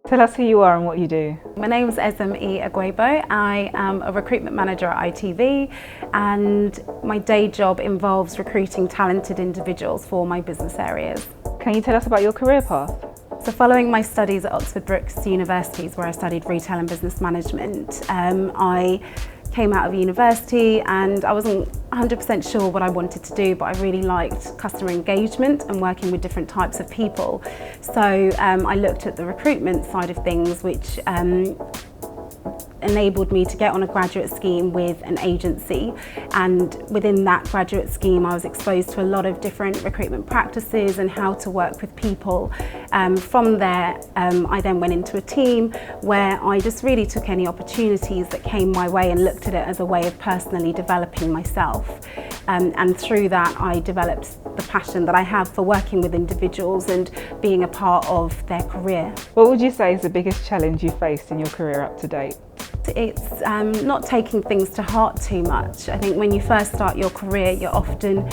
Tell us who you are and what you do. My name is Ezim Agwebo. I am a recruitment manager at ITV, and my day job involves recruiting talented individuals for my business areas. Can you tell us about your career path? So following my studies at Oxford Brookes Universities, where I studied retail and business management, I came out of university and I wasn't 100% sure what I wanted to do, but I really liked customer engagement and working with different types of people. So I looked at the recruitment side of things, which enabled me to get on a graduate scheme with an agency, and within that graduate scheme I was exposed to a lot of different recruitment practices and how to work with people. From there I then went into a team where I just really took any opportunities that came my way and looked at it as a way of personally developing myself, and through that I developed the passion that I have for working with individuals and being a part of their career. What would you say is the biggest challenge you faced in your career up to date? It's not taking things to heart too much. I think when you first start your career, you're often,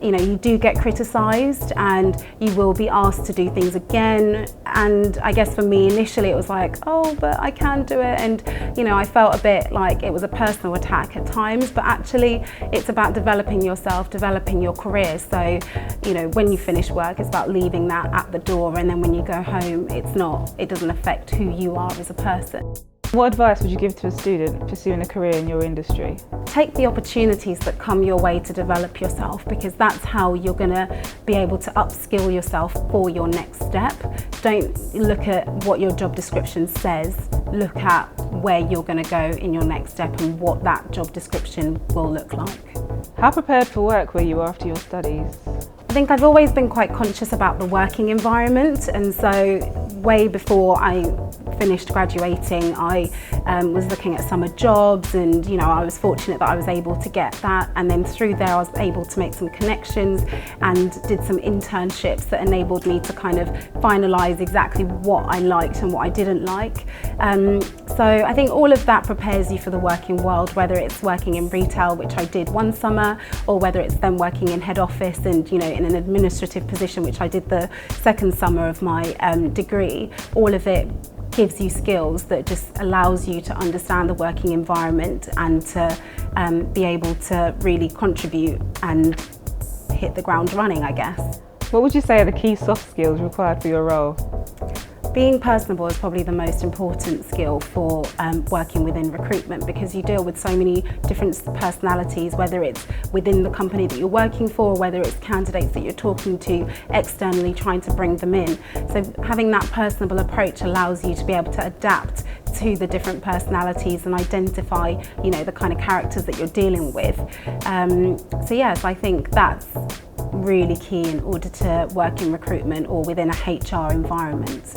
you do get criticised and you will be asked to do things again. And I guess for me initially it was like, oh, but I can do it. And, I felt a bit like it was a personal attack at times, but actually it's about developing yourself, developing your career. So, when you finish work, it's about leaving that at the door. And then when you go home, it doesn't affect who you are as a person. What advice would you give to a student pursuing a career in your industry? Take the opportunities that come your way to develop yourself, because that's how you're going to be able to upskill yourself for your next step. Don't look at what your job description says, look at where you're going to go in your next step and what that job description will look like. How prepared for work were you after your studies? I think I've always been quite conscious about the working environment, and so way before I finished graduating I was looking at summer jobs, and I was fortunate that I was able to get that, and then through there I was able to make some connections and did some internships that enabled me to kind of finalise exactly what I liked and what I didn't like. So I think all of that prepares you for the working world, whether it's working in retail, which I did one summer, or whether it's then working in head office and in an administrative position, which I did the second summer of my degree. All of it gives you skills that just allows you to understand the working environment and to be able to really contribute and hit the ground running, I guess. What would you say are the key soft skills required for your role? Being personable is probably the most important skill for working within recruitment, because you deal with so many different personalities, whether it's within the company that you're working for, whether it's candidates that you're talking to externally, trying to bring them in. So having that personable approach allows you to be able to adapt to the different personalities and identify, the kind of characters that you're dealing with. So yes, I think that's really key in order to work in recruitment or within a HR environment.